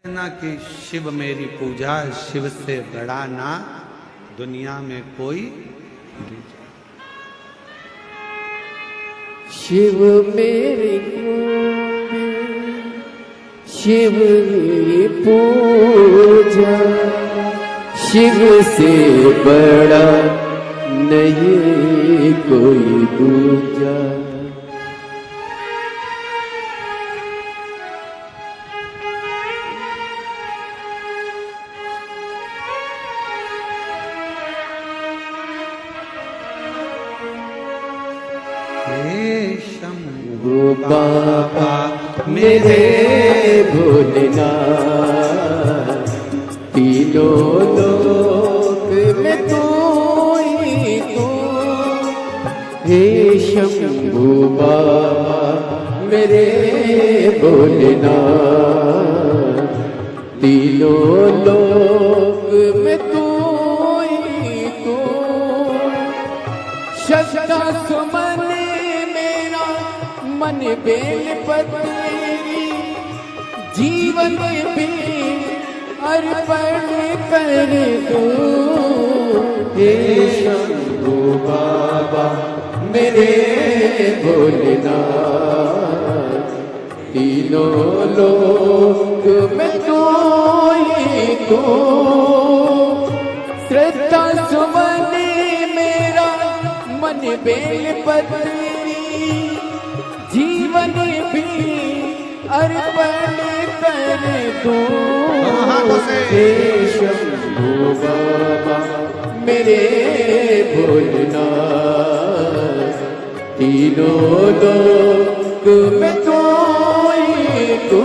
ना कि शिव मेरी पूजा, शिव से बड़ा ना दुनिया में कोई। शिव मेरी शिव पूजा, शिव से बड़ा नहीं कोई दूजा। शंभू बाबा मेरे भोलेनाथ, तीनों लोक में तू ही तू। हे शंभू बाबा मेरे भोलेनाथ, तीनों लोक में तू ही तू। श्रद्धा सुमन मन बेल पत्री, जीवन भी अर्पण कर दूं। हे शंभू बाबा मेरे भोलेनाथ, तीनों लोक में तू ही तू। श्रद्धा सुमन मेरा मन बेल पत्री, जीवन भी अर्पण कर दूं। हे शंभू बाबा मेरे भोलेनाथ, तीनों लोक में तू ही तू।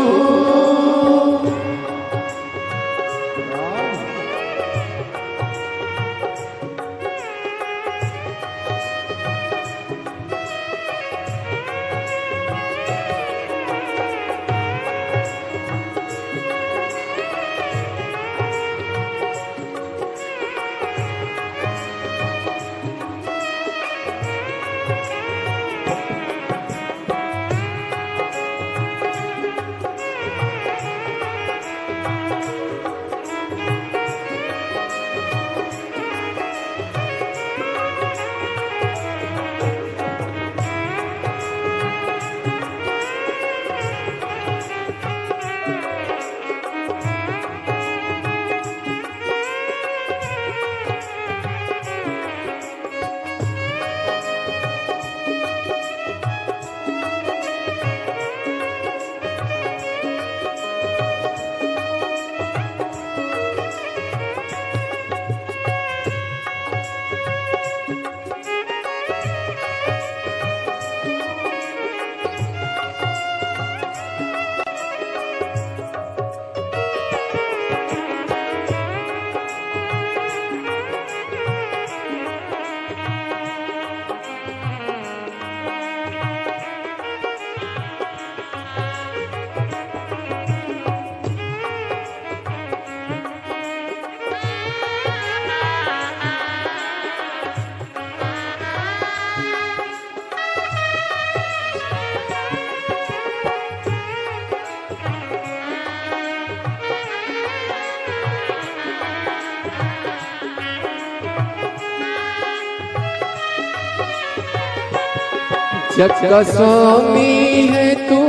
जग का स्वामी है तू,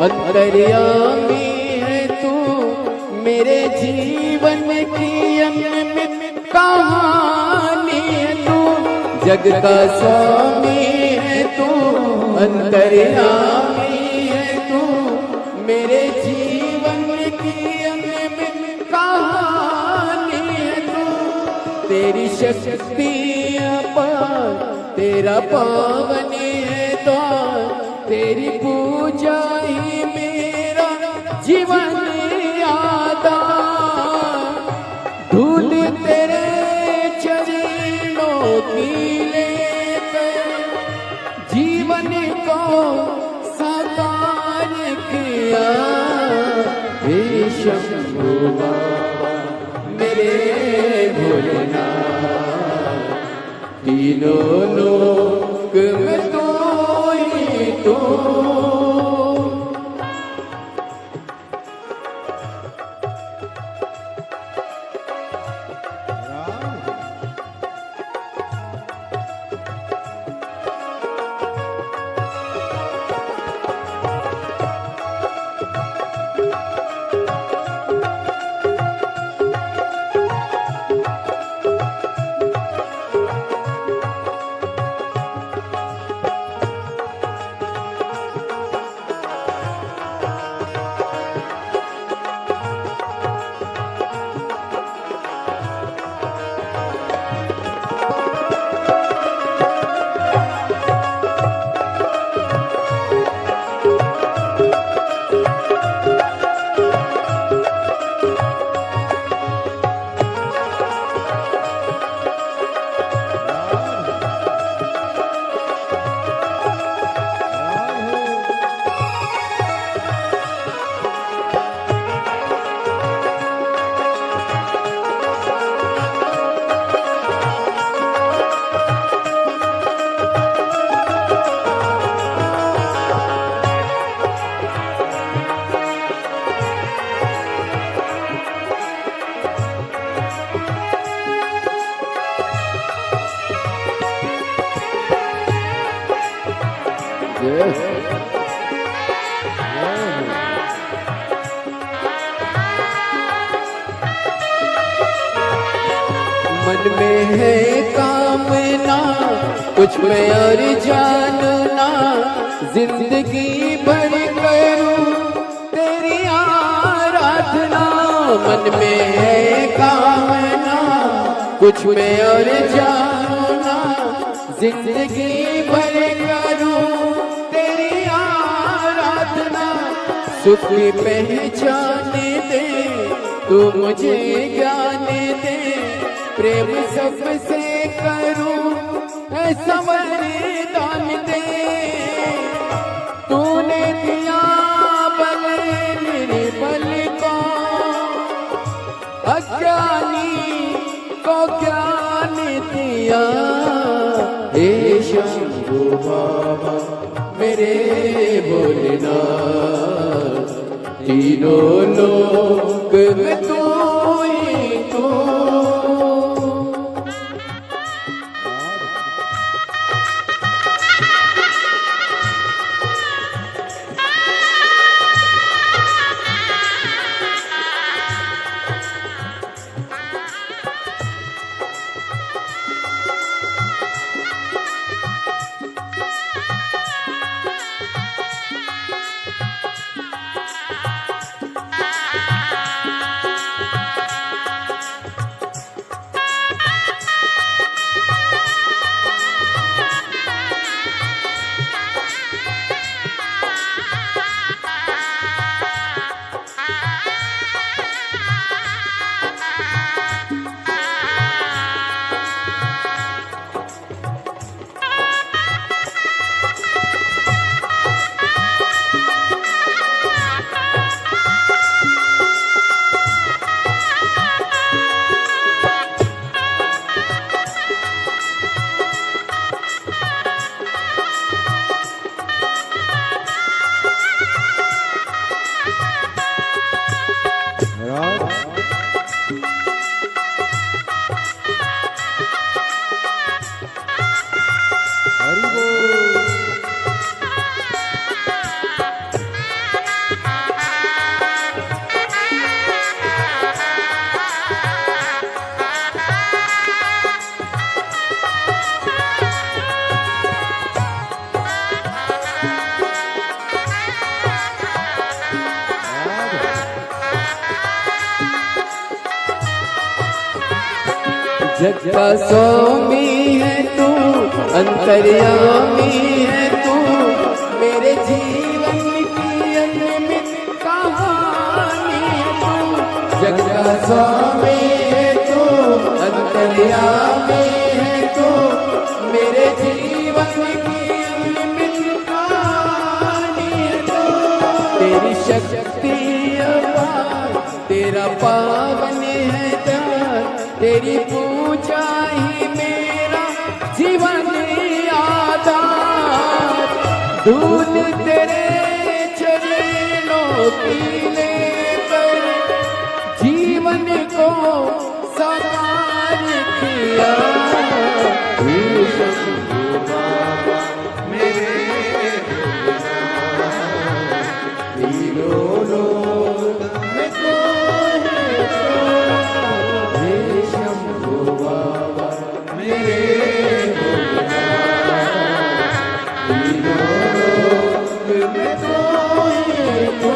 अंतर्यामी है तू। मेरे जीवन की अनमित कहानी है तू। जग का स्वामी है तू, अंतर्यामी है तू। मेरे जीवन की अनमित कहानी है तू। तेरी शक्ति अपार, तेरा पावन है द्वार। तेरी पूजा ही मेरा जीवन आधार। धूल तेरे चरणों की लेकर जीवन को साकार किया। हे शंभू बाबा मेरे भोलेनाथ, तीनों लोक में तू ही तू। मन में है कामना कुछ मैं और जानना, जिंदगी भर करूं तेरी आराधना। मन में है कामना कुछ मैं और जानना, जिंदगी भर करूं तेरी आराधना। सुख की पहचान दे तू मुझे ज्ञान दे, प्रेम सबसे करूं ऐसा वरदान दे। तूने दिया बल निर्बल को, अज्ञानी को ज्ञान दिया। हे शंभू बाबा मेरे भोलेनाथ, तीनों लोक में तू ही तू। जग का स्वामी है तू, अंतर्यामी है तू, मेरे जीवन की अनमित कहानी है तू। जग का स्वामी है तू, अंतर्यामी है तू, मेरे जीवन की अनमित कहानी है तू। तेरी शक्ति अपार, तेरा पावन है प्यार, तेरी पूजा ही मेरा जीवन आधार। दूध तेरे चरणों की लेकर जीवन को साकार किया। शंभू बाबा मेरे तीनों लोक में तू है तू। हे शंभू बाबा मेरे तीनों लोक में तू है तू।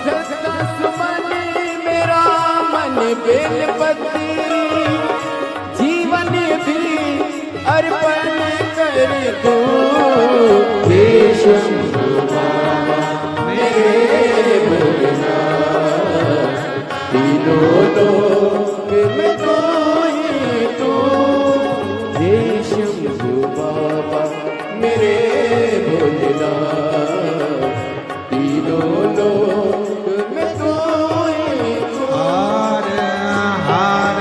सदा सुमन मेरा मन बेलपत्री, जीवन भी अर्पण कर दो। हे शंभू बाबा मेरे भोलेनाथ, तीनों लोक में तू ही तू। हे शंभू बाबा मेरे भोलेनाथ, तीनों लोक में तू ही तू। हार हार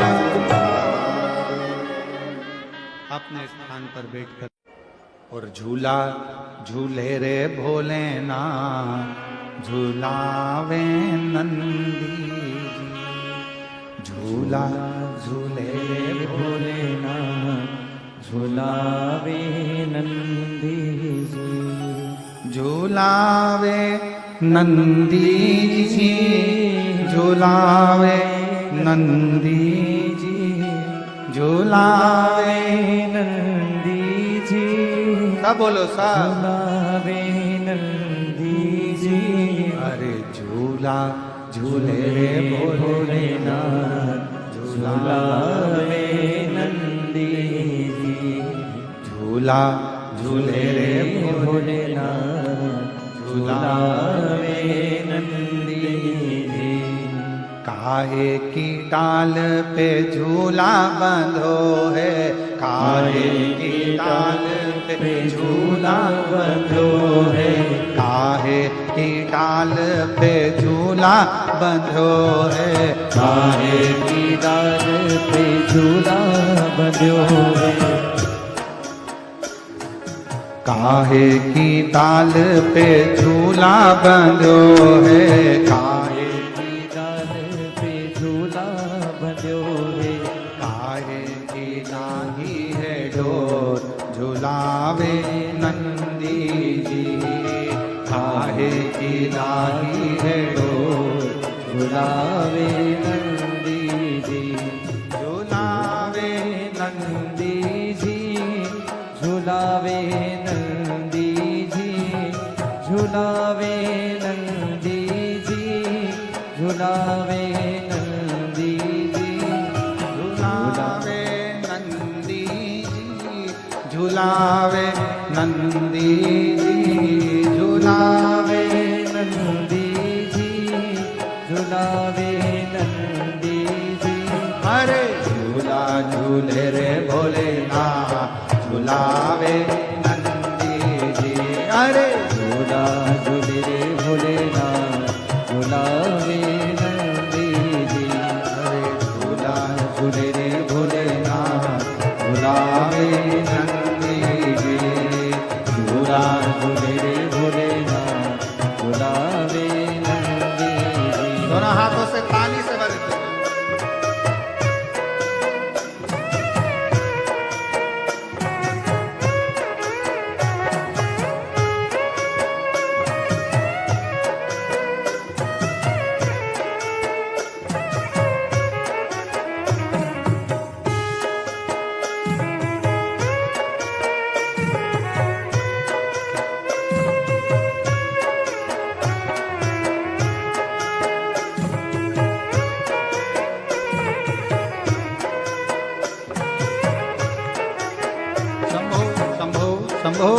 अपने स्थान पर बैठकर और झूला झूले रे भोलेनाथ, झूलावे नंदी जी। झूला झूले रे भोलेनाथ, झुलावे नंदी जी। झूलावे नंदी जी, झूलावे नंदी जी। झूलावे नंदी जी, सब बोलो सब। झूलावे नंदी जी, अरे झूला झूले रे रे भोलेनाथ, झूलावे नंदी जी, झूला झूले रे भोलेनाथ, झूलावे नंदी जी। काहे की डाल पे झूला बंधो है, काहे की डाल पे झूला बंधो है, काहे की डाल पे झूला बंधो है, काहे की डाल पे झूला बंधो है, काहे की डाल पे झूला बंधो है, काहे की डाल पे झूला बंधो है, काहे की नाही है डोर झुलावे नंदी जी, काहे की नाही है डोर झूलावे नंदी जी, झुलावे नंदी जी, झूलावे नंदी जी, झूलावे नंदी जी, झूलावे नंदी जी, झुलावे नंदी जी, झुलावे नंदी जी, झुलावे नंदी जी, झूलावे नंदी जी। अरे झूला झूले रे भोलेनाथ, झुलावे नंदी जी, अरे झूला झूले रे भोलेनाथ, झूलावे नंदी जी, अरे झूला झूले रे भोलेनाथ, झुलावे नंदी जी, झूला झूले रे भोलेनाथ, झूलावे नंदी जी। दोनों हाथों से ताली से बजते हैं। शंभो शंभो शंभो।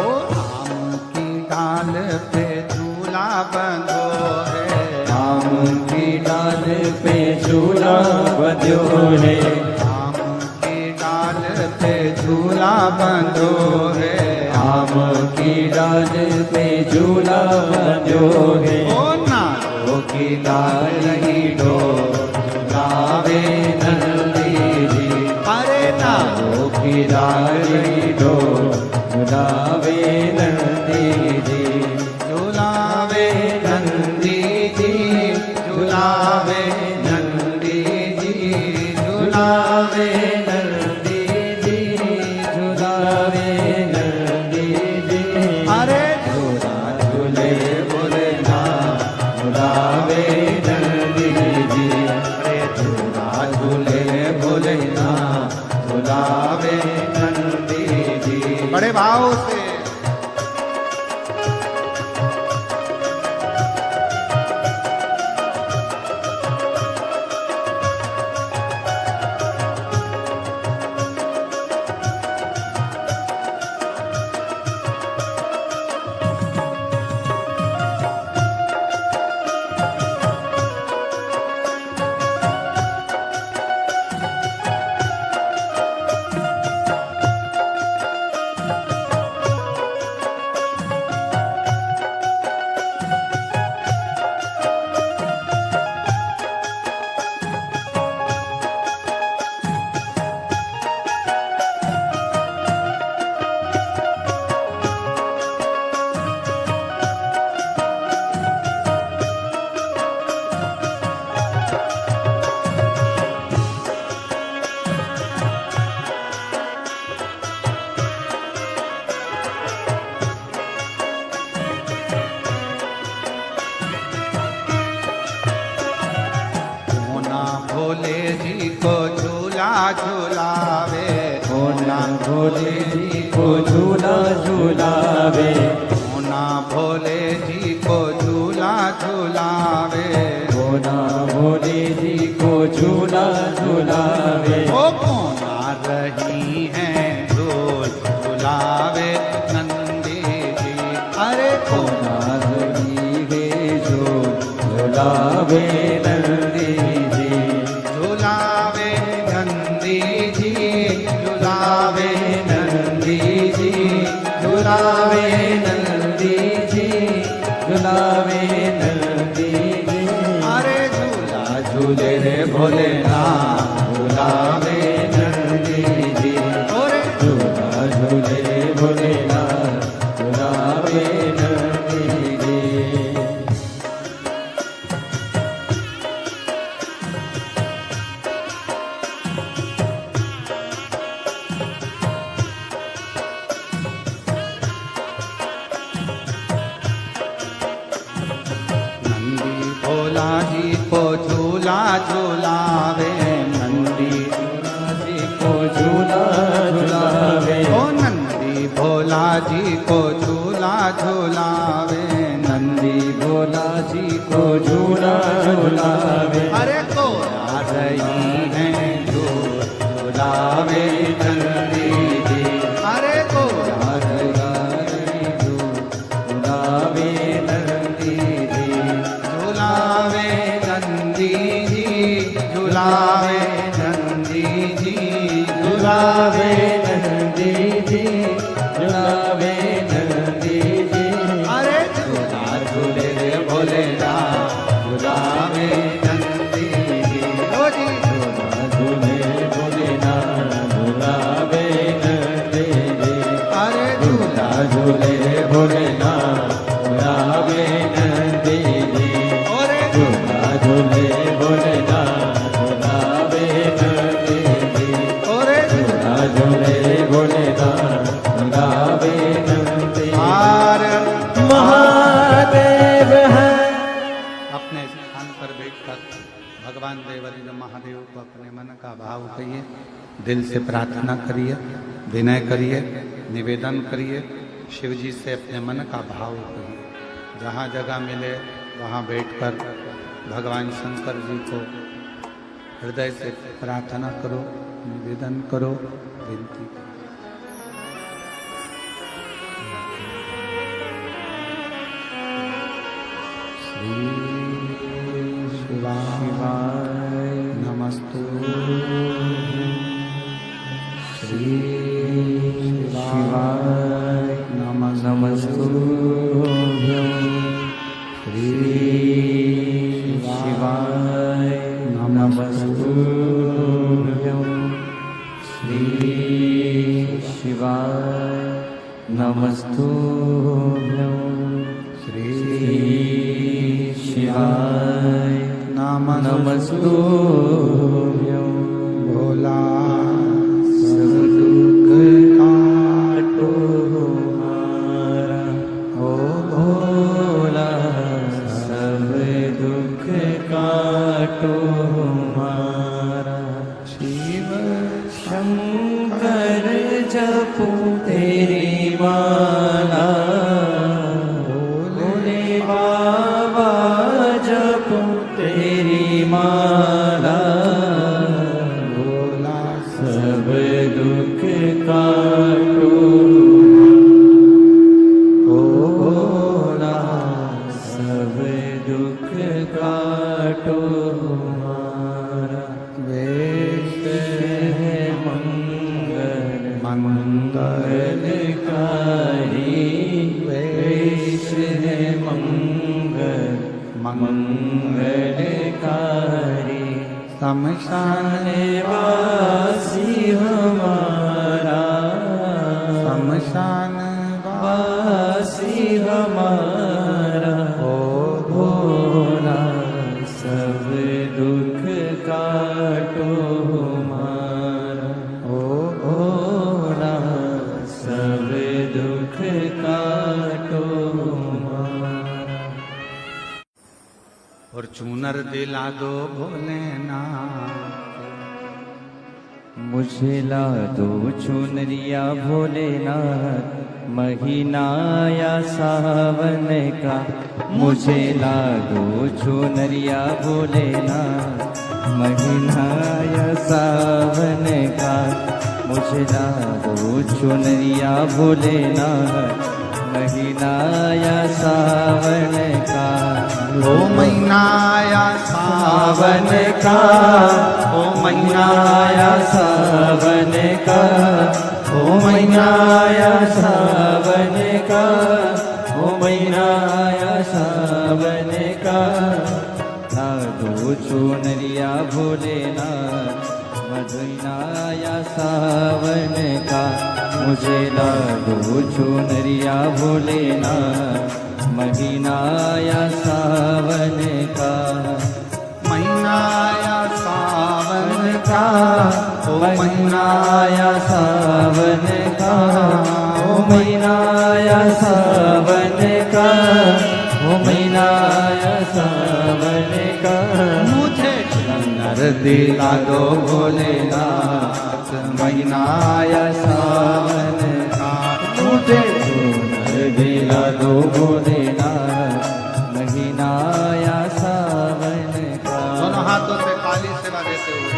ओ आम की डाल पे झूला बंधो है, आम की डाल पे झूला बंधो है, आम की डाल पे झूला बंधो है, आम की डाल पे झूला बंधो है, ओ नागो की डाल ही डो झुलावे नंदी जी, अरे नागो की डाल ही डो झूलावे नंदी जी, झुलावे नंदी जी, झुलावे नंदी जी, झुलावे नंदी जी, झूलावे नंदी जी। अरे झूला झूले भोलेनाथ, झूलावे नंदी जी, अरे झूला झूले भोलेनाथ, झुलावे नंदी जी। बड़े भाव से भोले जी को झूला झूलावे, होना भोले जी को झूला झूलावे, होना भोले जी को झूला झूलावे, होना भोले जी को झूला झूलावे। ओ कोना रही हैं झूल झूलावे नंदी जी, अरे होना रही है जो झूलावे नंदी जी, झूलावे नंदी जी, झूलावे नंदी जी, झूलावे नंदी जी, झूलावे नंदी जी। अरे झूला झूले रे भोलेनाथ, झूलावे नंदी जी, और झूला झूले भोलेनाथ, झूलावे नंदी जी। नंदी भोला जी को झूला झूलावे, नंदी जी को झूला झूलावे, ओ नंदी भोला जी को झूला झूलावे, नंदी भोला जी को झूला झूलावे। अरे कोरा रही हैं झूल झूलावे नंदी जी, अरे कोरा झूलावे नंदी जी, झूलावे नंदी जी, झूलावे नंदी जी, झूलावे नंदी जी, झूलावे नंदी जी। अरे झूला झूले रे भोलेनाथ, झूलावे नंदी जी, ओ जी झूला झूले भोलेनाथ, झूलावे नंदी जी, अरे झूला झूले भोलेनाथ, झूलावे नंदी जी, और झूला झूले भोलेनाथ, झूलावे नंदी जी, और झूला झूले भोलेनाथ, झूलावे नंदी जी। हार महादेव है। अपने स्थान पर बैठकर भगवान देवरिंद्र महादेव को अपने मन का भाव कहिए, दिल से प्रार्थना करिए, विनय करिए, निवेदन करिए, शिव जी से अपने मन का भाव कहिए। जहाँ जगह मिले वहाँ बैठकर भगवान शंकर जी को हृदय से प्रार्थना करो, निवेदन करो, विनती करो। श्री शिवाय नमस्तु, श्री शिवाय नमस्तु, श्री शिवाय नमस्तु, श्री शिवाय नमस्तुभ्यं, श्री शिवाय नमस्तुभ्यं। भोला सब दुख काटो हमारा, ओ भोला सब दुख काटो हमारा। शिव शंकर जपो तेरी माला, भोले बाबा जपो तेरी माला, भोला सब दुख काटो, ओ भोला सब दुख काटो हमारा। वेद है मंगल मंगलकारी, वेद है मंगल मंगलकारी। शमशान वासी हमारा, शमशान वासी हमारा, ओ भोला सब दुख काटो हमारा, ओ भोला सब दुख काटो हमारा। और चूनर दिला दो भोलेनाथ, मुझे ला दो चुनरिया भोलेनाथ, महीना या सावन का। मुझे ला दो चुनरिया भोलेनाथ, महीना या सावन का। मुझे ला दो चुनरिया भोलेनाथ, महीना या सावन का। ओ महीना या सावन का, ओ महीना या सावन का, ओ महीना या सावन का, ओ महीना या सावन का। ला दो चुनरिया भोलेनाथ, महीना या सावन का। मुझे ला दो चुनरिया भोलेनाथ, महीना या सावन का। महीना या सावन का, ओ महीना या सावन का, ओ महीना या सावन का, ओ महीना या सावन का। मुझे चुनर दिला दो भोलेनाथ, महीना या सावन का। मुझे चुनर दिला दो भोलेनाथ, महीना या सावन का। दोनों हाथों से काली सेवा देते हुए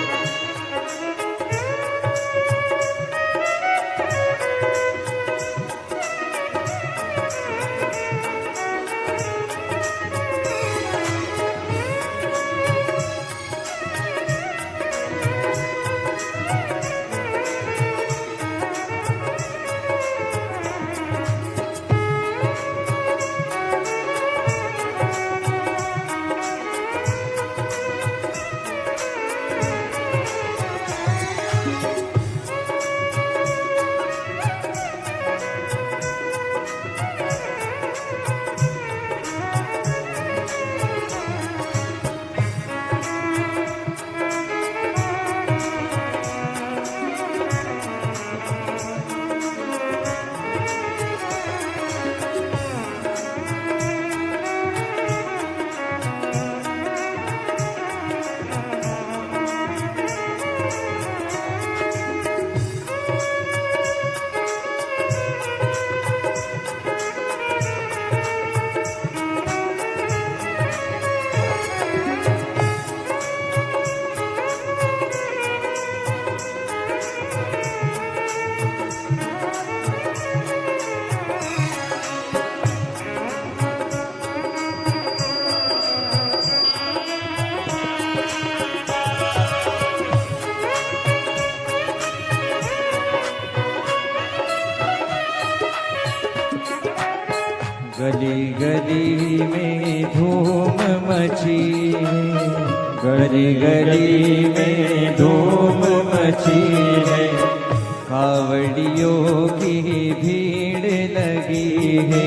गली गली में धूम मची है, गली गली में धूम मची है। कावड़ियों की भीड़ लगी है,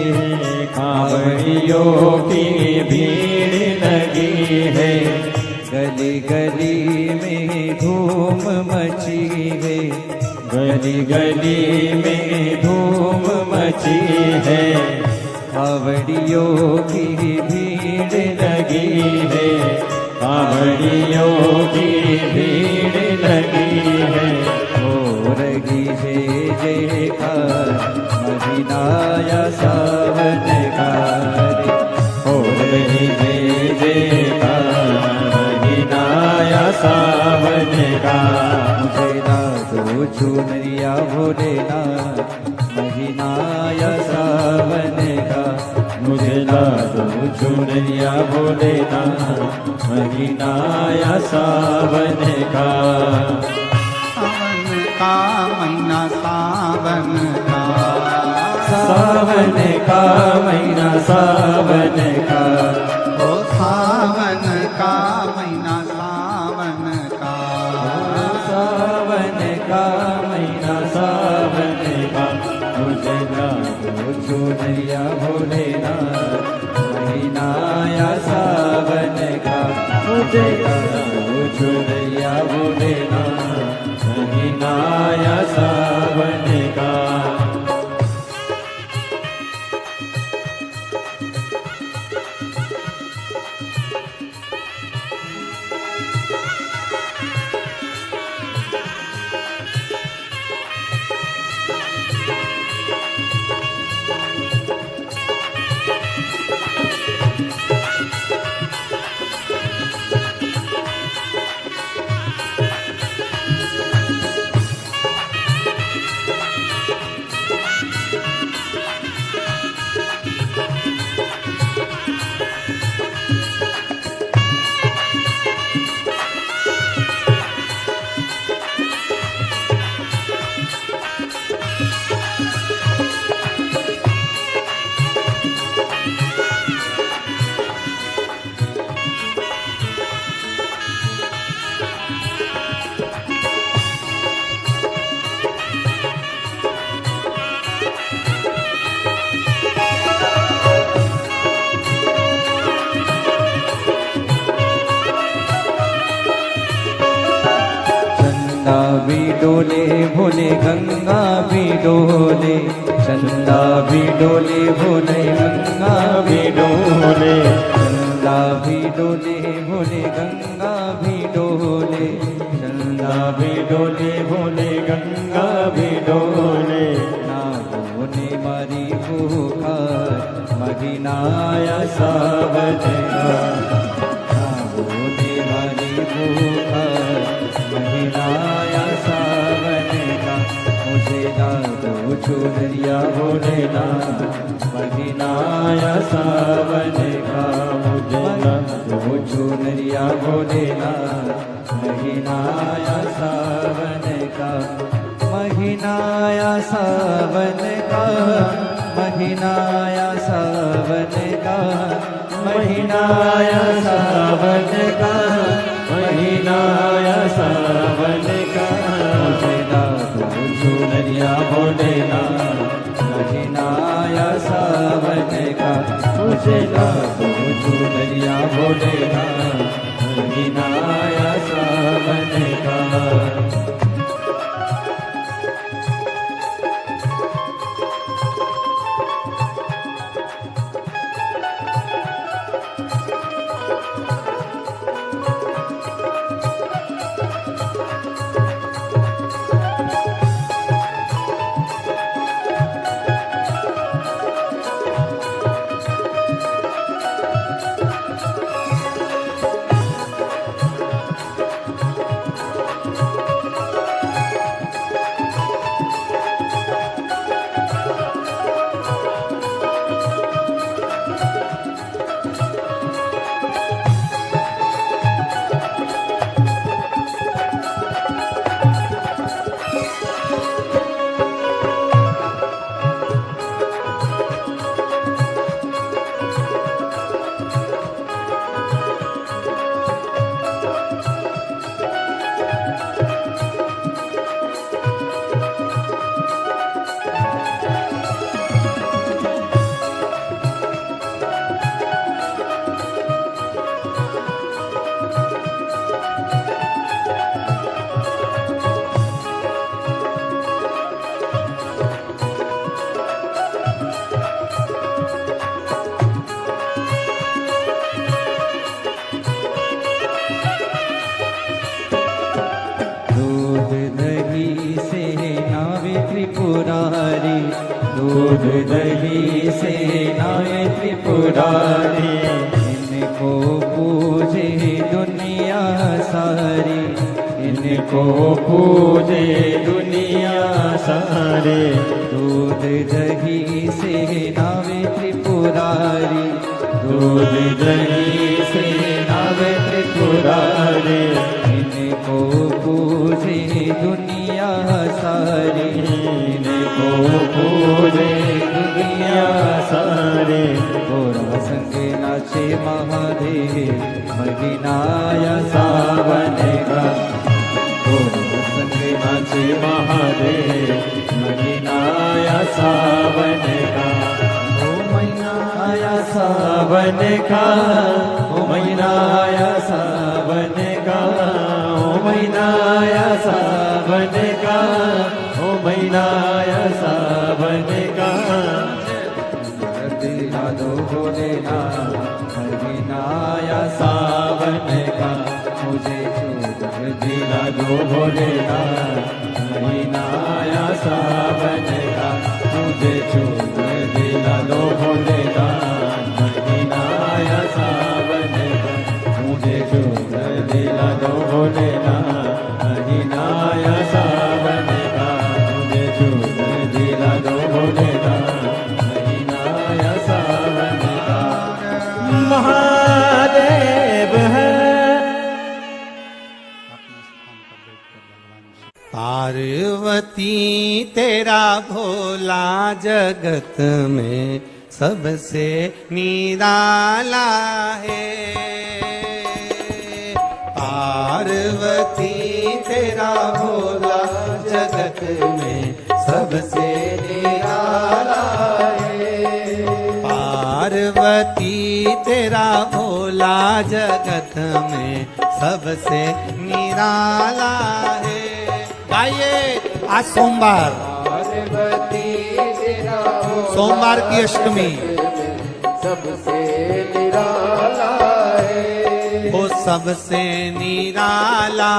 कावड़ियों की भीड़ लगी है। गली गली में धूम मची है, गली गली में धूम मची है। कावड़ियों की भीड़ लगी है, कावड़ियों की भीड़ लगी है। हो रही है जयकार, महीना या सावन का। हो रही है जयकार, महीना या सावन का। मुझे ला दो चुनरिया भोलेनाथ, महीना या सावन का। मुझे ला दो चुनरिया भोलेनाथ, महीना या सावन का। सावन का महीना, सावन का, सावन का महीना, सावन का। ओ सावन का महीना, सावन का, सावन का महीना, सावन का। मुझे ला दो चुनरिया भोलेनाथ, महीना या सावन का। मुझे ला दो चुनरिया भोलेनाथ, महीना या सावन का। भी डोले भोले गंगा भी डोले, चंदा भी डोले भोले गंगा भी डोले, चंदा भी डोले भोले गंगा भी डोले, चंदा भी डोले भोले गंगा भी डोले। नागों ने मारी पुकार महीनाया सावन का, नागों ने मारी पुकार महीनाया सावन का। मुझे ला दो चुनरिया भोलेनाथ महीनाया सावन का, मुझे ला दो चुनरिया भोलेनाथ महीनाया सावन का, महीनाया सावन का, महीनाया सावन का, महीनाया सावन का, महीनाया सावन का। मुझे ला दो चुनरिया भोलेनाथ महीनाया सावन का, मुझे ला दो चुनरिया भोलेनाथ महीनाया सावन का। त्रिपुरारी, दूध दही से नाए त्रिपुरारी, इनको पूजे दुनिया सारी, इनको पूजे दुनिया सारे। दूध दही से नावे त्रिपुरारी, दूध दही से नावे त्रिपुरारी, इनको पूजे दुनिया सारी, इनको पूजे दुनिया सारे। गोरा संगे नाचे महादेव महीनाया सावन का, गोरा संगे नाचे महादेव महीनाया सावन का। ओ महीनाया सावन का, ओ महीनाया सावन का, ओ महीनाया सावन का, ओ महीनाया सावन का। दिला दो भोलेनाथ महीनाया सावन का, मुझे चूक दिला दो भोलेनाथ महीनाया सावन का, मुझे चूक दिला दो भोलेनाथ महीनाया सावन का, मुझे चूक दिला दो भोलेनाथ महीनाया सावन का, मुझे चूक दिला दो भोलेनाथ महीनाया सावन का। महादेव है पार्वती तेरा भोला जगत में सबसे निराला है। पार्वती तेरा भोला जगत में सबसे निराला है। पार्वती तेरा भोला जगत में सबसे निराला है। आज सोमवार, पार्वती तेरा सोमवार की अष्टमी, सबसे निराला है। वो सबसे निराला,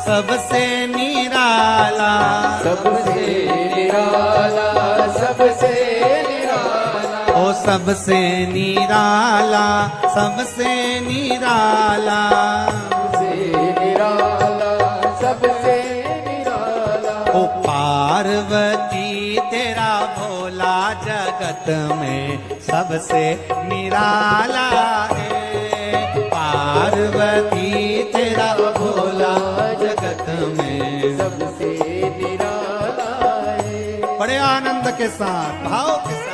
सबसे निराला, सबसे निराला, सबसे निराला, ओ सबसे निराला, सबसे निराला, सबसे निराला, सबसे निराला। ओ पार्वती तेरा भोला जगत में सबसे निराला है। पार्वती तेरा भोला जगत में सबसे निराला है। बड़े आनंद के साथ, भाव के साथ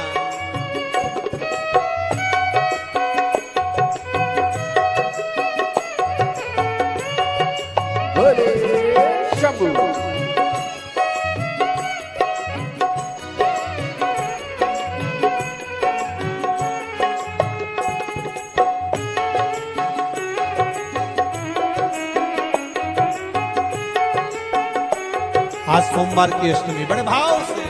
बोले शंभू। आज सोमवार की अष्टमी बड़े भाव से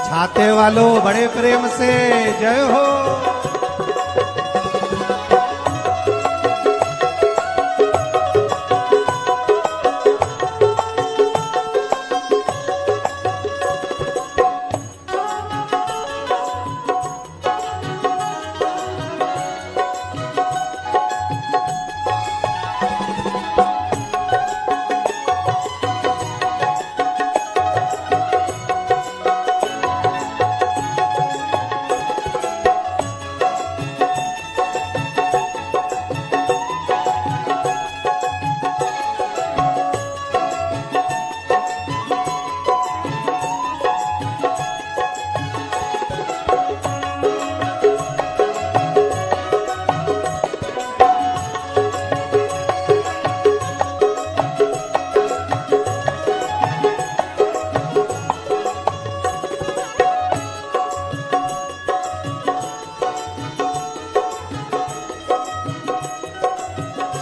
छाते वालों बड़े प्रेम से जय हो।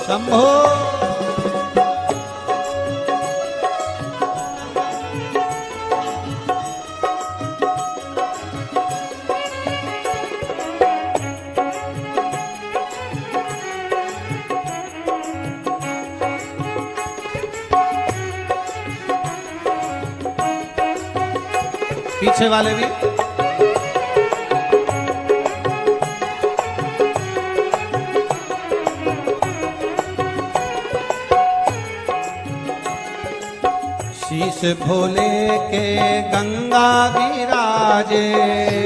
शंभो पीछे वाले भी शीश भोले के गंगा विराजे,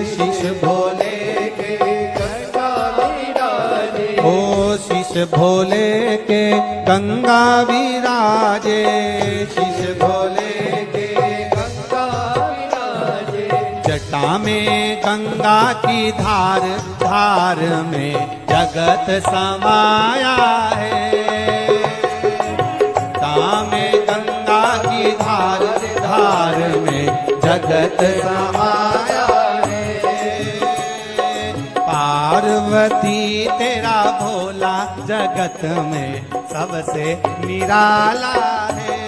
शीश भोले के गंगा विराजे, ओ शीश भोले के गंगा विराजे, शीश भोले के गंगा विराजे। जटा में गंगा की धार, धार में जगत समाया है। जटा में गंगा की धार, धार में जगत समाया है। पार्वती तेरा भोला जगत में सबसे निराला है।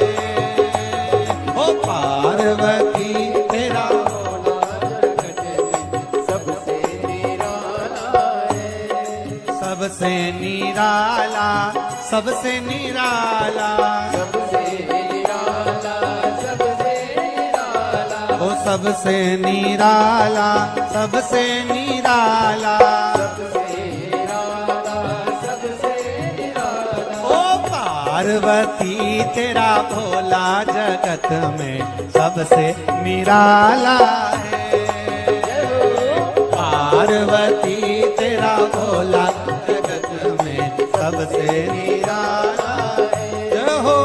ओ पार्वती तेरा सबसे निराला है। सबसे निराला, सबसे निराला, सबसे निराला, सबसे निराला, ओ सबसे निराला, सबसे निराला, सबसे निराला, सबसे निराला। ओ पार्वती तेरा भोला जगत में सबसे निराला है। पार्वती तेरा भोला जगत में सबसे निराला है। जय हो।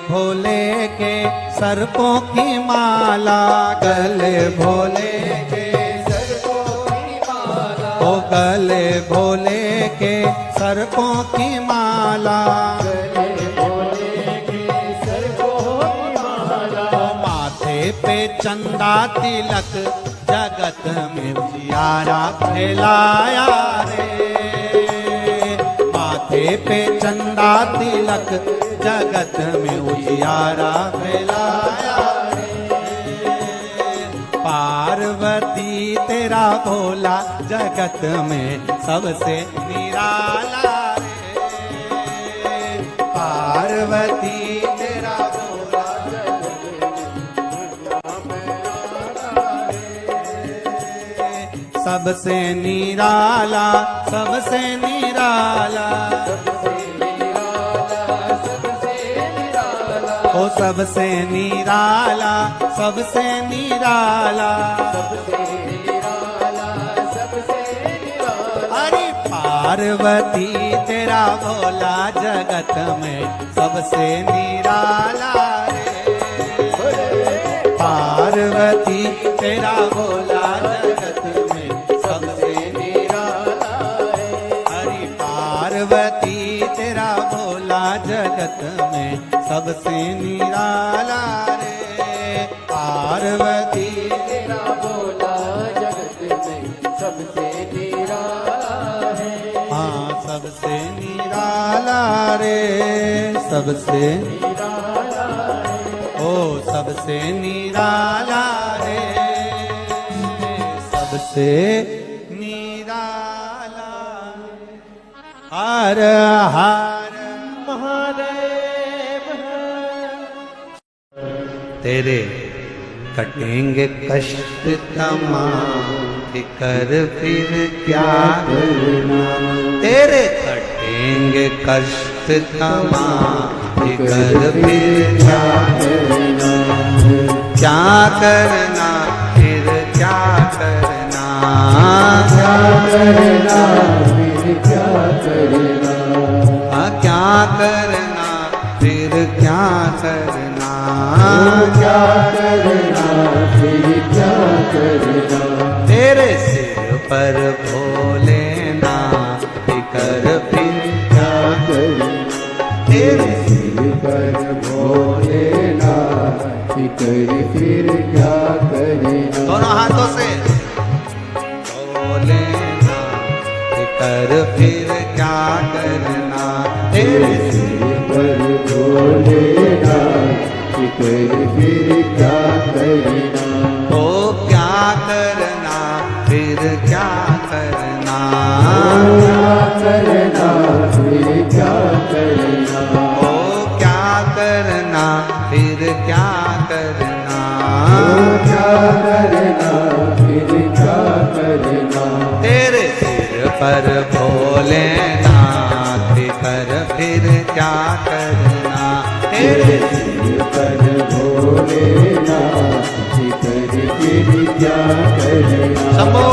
भोले के सर्पों की माला, गले भोले के सर्पों की माला, ओ गले भोले के सर्पों की माला, गले भोले के सर्पों की माला, ओ माथे पे चंदा तिलक जगत में उजियारा फैलाया रे, माथे पे चंदा तिलक जगत में उजियारा फैलाया रे, पार्वती तेरा भोला जगत में सबसे निराला रे, पार्वती तेरा भोला सबसे निराला, सबसे निराला, ओ सबसे निराला, सबसे निराला, अरे पार्वती तेरा भोला जगत में सबसे निराला रे, पार्वती तेरा भोला जगत में सबसे निराला रे, हरि पार्वती तेरा भोला जगत में सबसे निराला रे, पार्वती तेरा भोला जगत में सबसे निराला है, हाँ सबसे निराला रे, सबसे निराला है, ओ सबसे निराला रे, सबसे निराला, हर हर महादेव तेरे कटेंगे कष्ट तमाम, फिकर फिर क्या करना, तेरे कटेंगे कष्ट तमाम, फिकर फिर क्या करना, क्या करना फिर क्या करना, क्या करना फिर क्या करना, हाँ क्या करना फिर क्या करना, क्या करना फिर क्या करना, तेरे सिर पर भोलेनाथ, फिकर फिर क्या करना, तेरे सिर पर भोलेनाथ, फिकर फिर क्या करना, दोनों हाथों से भोलेनाथ, फिकर फिर क्या करना, तेरे सिर पर भोलेनाथ, फिकर फिर क्या करना, तो क्या करना फिर क्या करना, क्या करना फिर क्या करना, ओ क्या करना फिर क्या करना, क्या करना फिर क्या करना, तेरे सिर पर भोलेनाथ, फिकर फिर क्या करना, तेरे सिर पर भोलेनाथ, फिकर फिर क्या करना, शंभो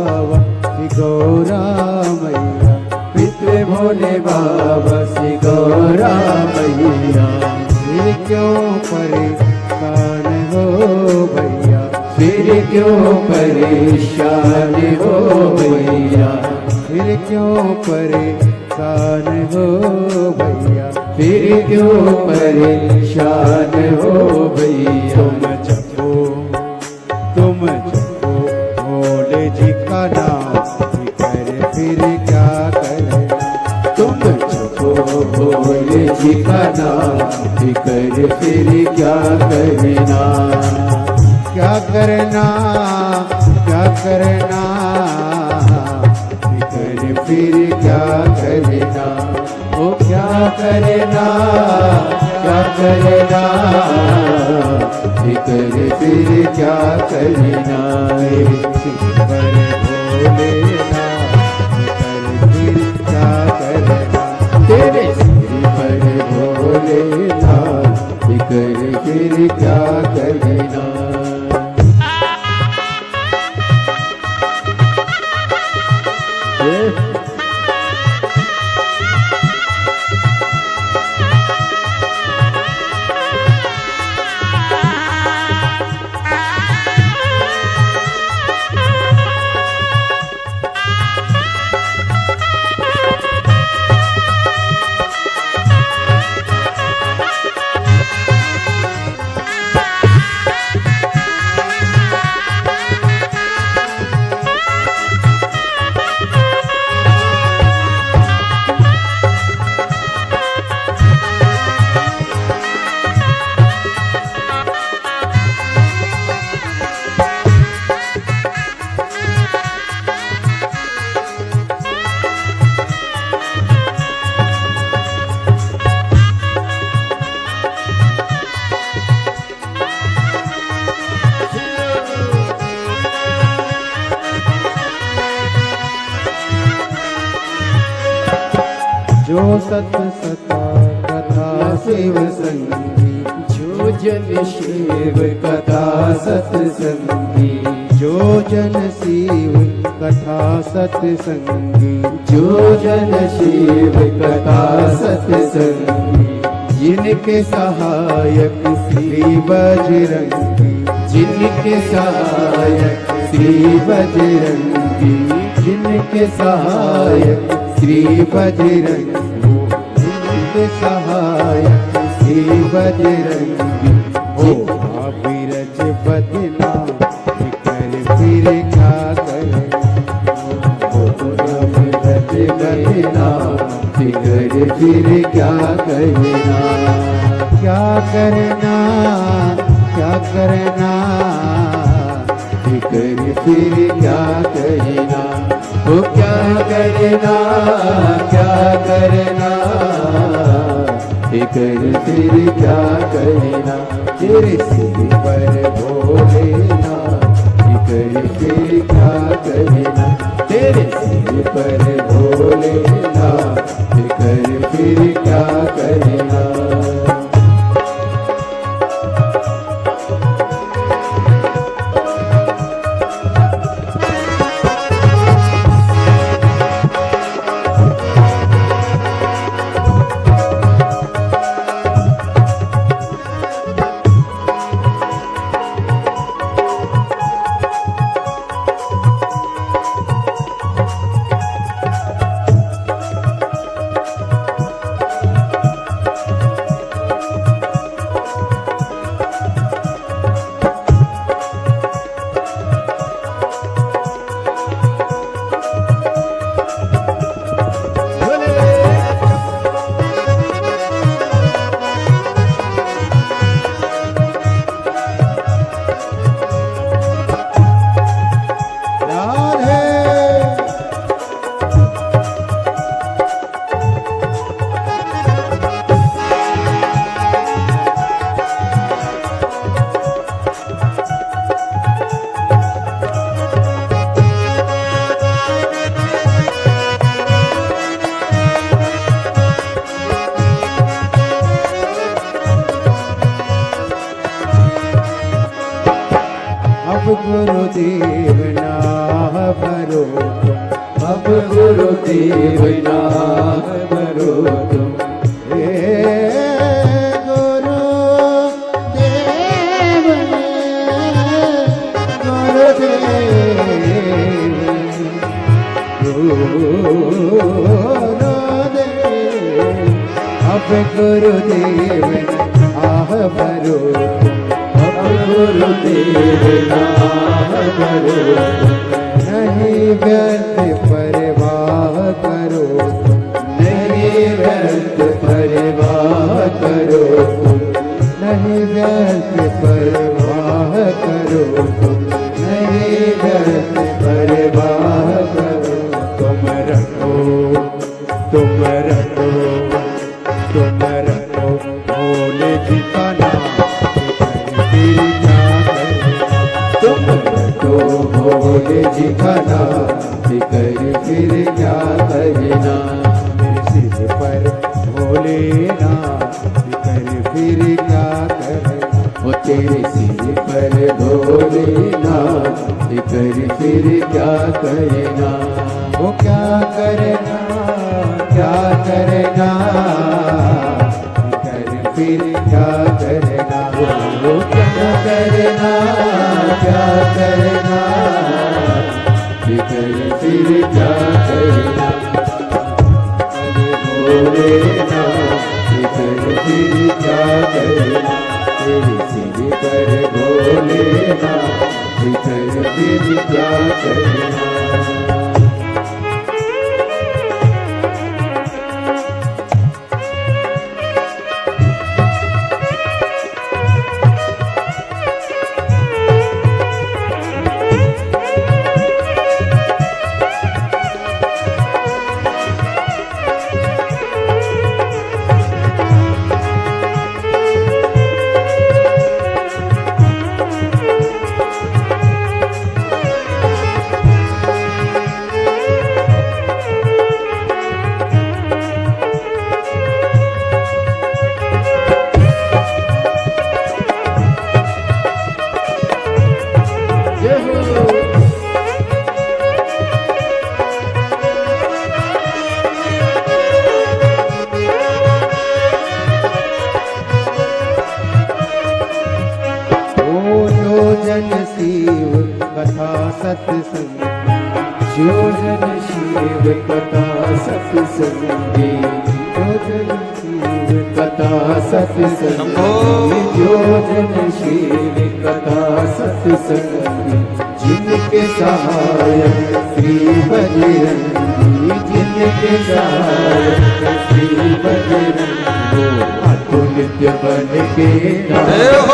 बाबा श्री गौरा मैया, पितृ भोले बाबा श्री गौरा मैया, फिर क्यों परेशान हो भैया, फिर क्यों परेशान हो भैया, फिर क्यों परेशान हो भैया, फिर क्यों परेशान हो भैया। तुम जपो भोले जी का नाम, फिर क्या करें, तुम जपो भोले जी का नाम, फिकर फिर क्या करना, क्या करना, क्या करना, फिर क्या करना, ओ क्या करना, क्या करना, फिकर फिर क्या करना, पर भोलेनाथ फिर क्या करना, तेरे सिर पर भोलेनाथ, फिकर फिर क्या करना। जो सत सता कथा शिव संगी, जो जन शिव कथा सत्संगी, जो जन शिव कथा सत्संगी, जो जन शिव कथा सत्संगी, जिनके सहायक श्री बजरंगी, जिनके सहायक श्री बजरंगी, जिनके सहायक श्री बजरंगी, जिनके सहायक श्री बजरंगी, हो अविरज बदना फिकर फिर क्या करें, अविरज बदना फिकर फिर क्या करना, क्या करना, क्या करना, फिकर फिर क्या करना, ओ क्या करना, क्या करना, फिकर फिर क्या करना, तेरे सिर पर भोलेनाथ फिकर फिर क्या करना, तेरे सिर पर भोलेनाथ, फिकर फिर क्या करना। अब गुरुदेव नाम भरो तुम। हे गुरुदेव अब गुरुदेव आह भरो अब गुरुदेव नाम भरो नहीं व्यर्थ परवाह करो नहीं व्यर्थ परवाह करो नहीं व्यर्थ परवाह करो नहीं व्यर्थ परवाह करो। तुम रखो भोले जी का नाम फिर क्या करे तुम रटो भोले जी का नाम कर फिर क्या करना। मेरे सिर पर भोले नाम कर फिर क्या करे वो तेरे सिर पर भोले नाम कर फिर क्या करना। वो क्या करना कर फिर क्या करना वो क्या करना कर फिर क्या करना। भोले नाम कर फिर क्या करना। तेरे सिर पर भोले नाम कर फिर क्या करना। जो जन शिव कथा सत्संगी जो जन शिव कथा सत्संगी जो जन शिव कथा सत्संगी जिनके सहायक श्री बजरंगी जिनके सहायक श्री बजरंगी अतुल्य बन के नाम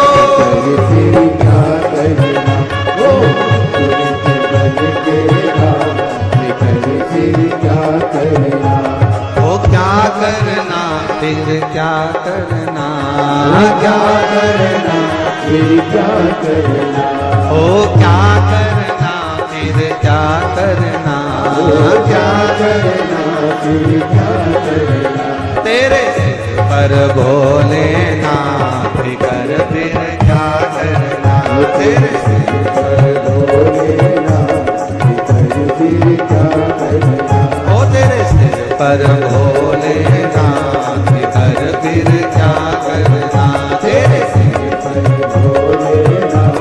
फिर क्या करना ओ अतुल्य बन के नाम फिर क्या करना ओ क्या करना फिर क्या करना क्या करना फिर क्या करना ओ क्या करना फिर क्या करना क्या करना फिर क्या करना तेरे सिर पर भोले नाथ कर फिर क्या करना तेरे सिर पर भोलेनाथ कर फिर क्या करना ओ तेरे सिर पर भोले नाथ कर फिर क्या करना तेरे सिर पर भोलेनाथ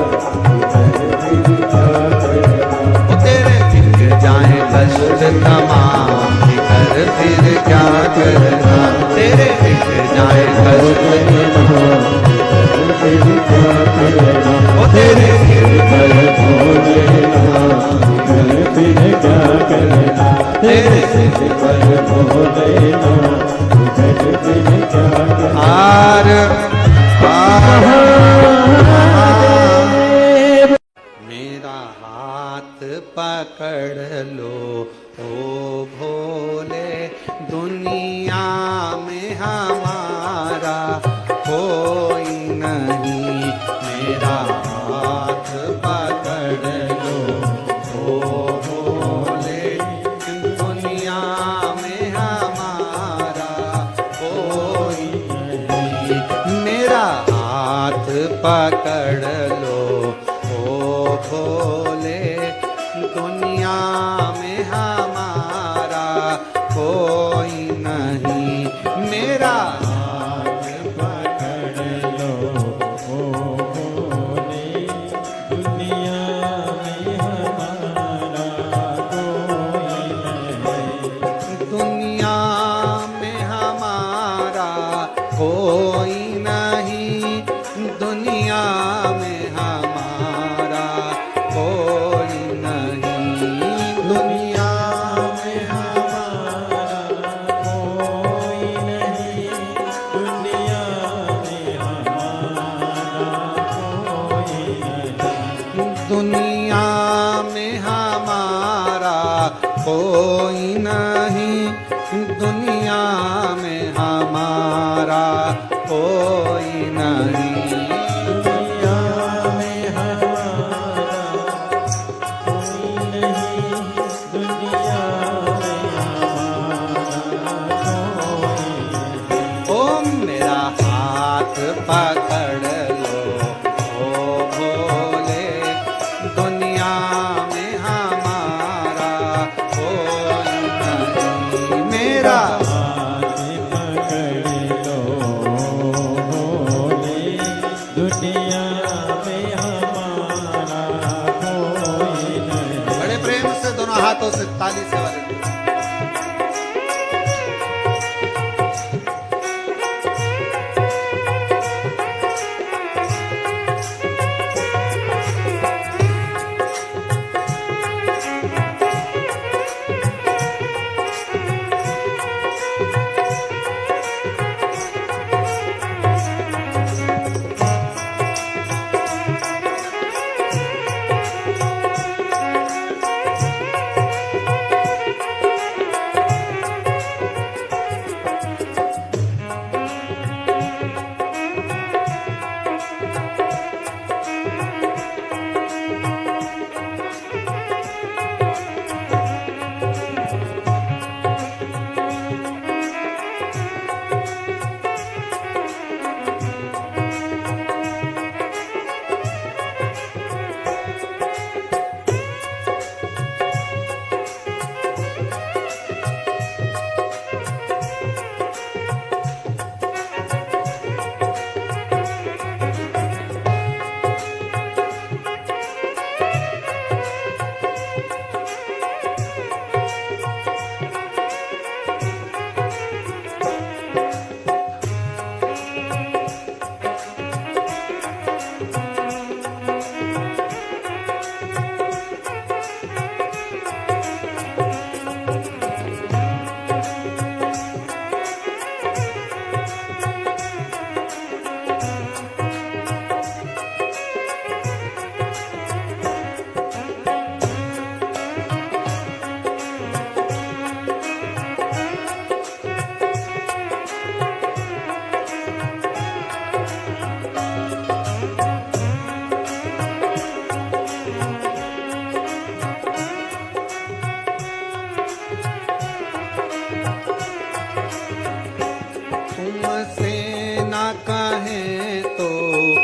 कर फिर क्या करना ओ तेरे मिट जाए कष्ट तमाम कर फिर क्या करना तेरे मिट जाए कष्ट फिर क्या करना ओ तेरे सिर पर भोलेनाथ कर फिर क्या करना तेरे सिर पर भोलेनाथ कर फिर क्या करना आर मेरा हाथ पकड़ लो ओ भोले दुनिया में हमारा कोई नहीं मेरा हाथ पकड़ लो ओ भोले दुनिया में हमारा कोई नहीं मेरा हाथ पकड़ लो ओ भोले दुनिया में कोई नहीं दुनिया में हमारा, कोई नहीं दुनिया में हमारा, कोई नहीं दुनिया में हमारा, कोई नहीं। ओ मेरा हाथ पकड़ लो ओ भोले, दुनिया में हमारा कोई नहीं। मेरा हाथ पकड़ लो भोले, दुनिया में हमारा कोई नहीं। बड़े प्रेम से दोनों हाथों से ताली से वाले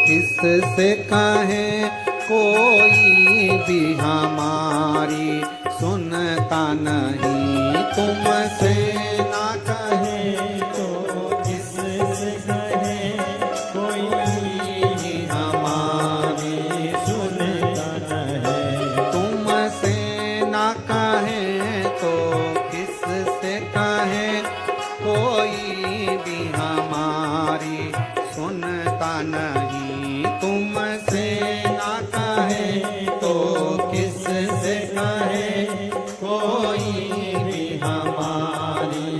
किससे कहें, कोई भी हमारी सुनता नहीं। तुमसे ना कहे तो किससे कहे, कोई भी हमारी सुनता नहीं। तुमसे ना कहे तो किससे कहे, कोई भी हमारी सुनता नहीं। तुमसे ना कहे तो किससे कहे, कोई भी हमारी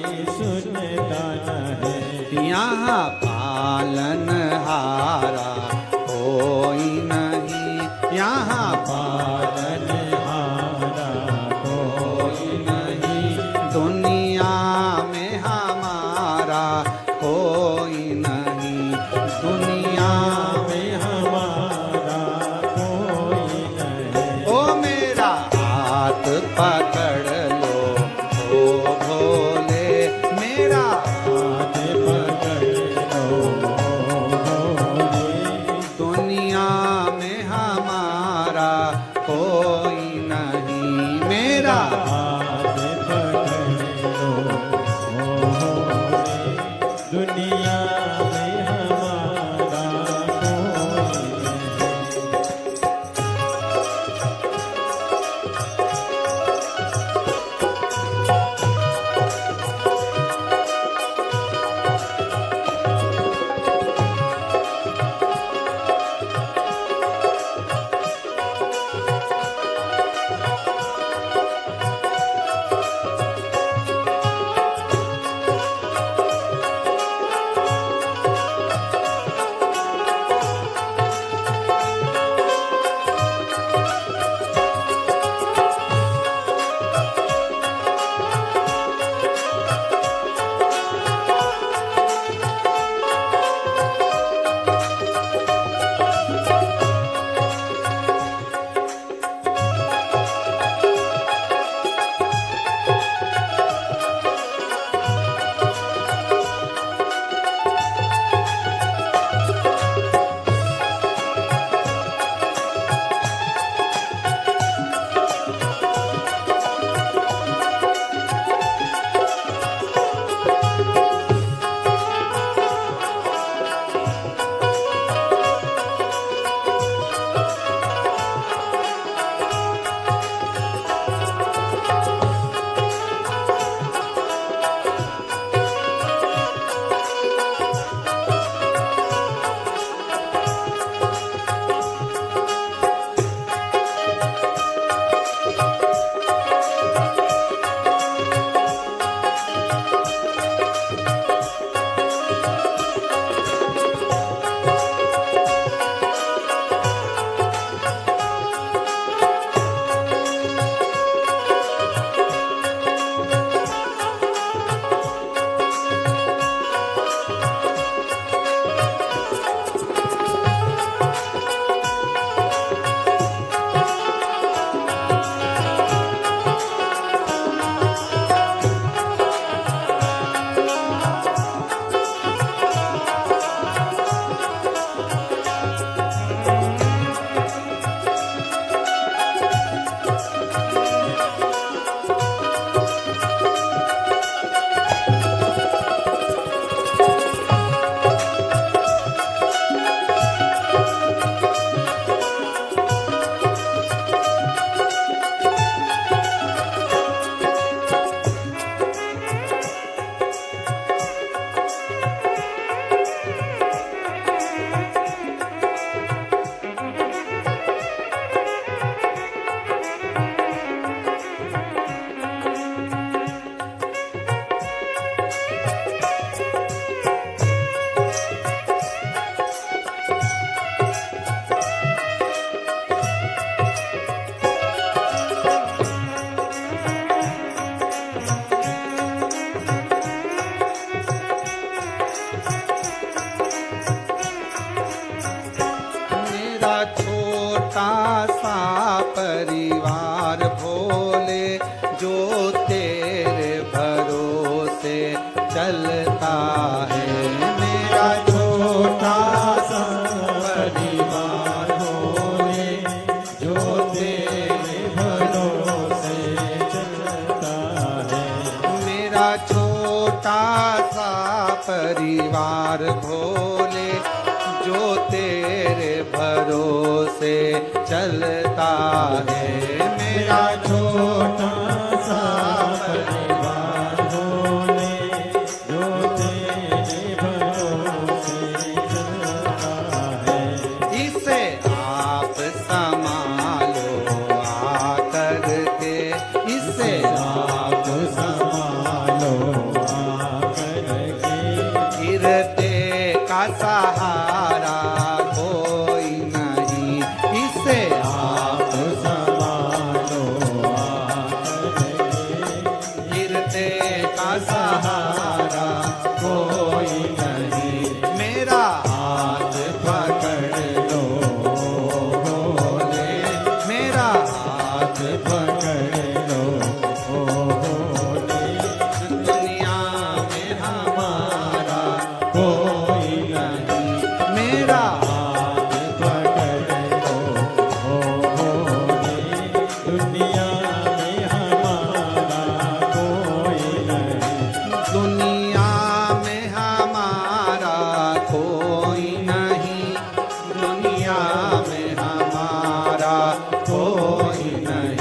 चलता है। मेरा छोटा सा परिवार होए जो तेरे भरोसे चलता है। मेरा छोटा सा परिवार भोले जो तेरे भरोसे चलता है। मेरा छोटा सा परिवार भोले जो तेरे भरोसे चलता है। इसे आप संभालो आकर के, इसे आप संभालो आकर के। गिरते का सहारा कोई नहीं, इसे आप संभालो आकर के। गिरते का सहारा कोई नहीं, मेरा हाथ पकड़ लो भोले, मेरा हाथ पकड़ लो भोले। दुनिया में हमारा कोई नहीं, मेरा हाथ पकड़ लो भोले। दुनिया में हमारा कोई नहीं, दुनिया में हमारा कोई नहीं, दुनिया में हमारा कोई नहीं।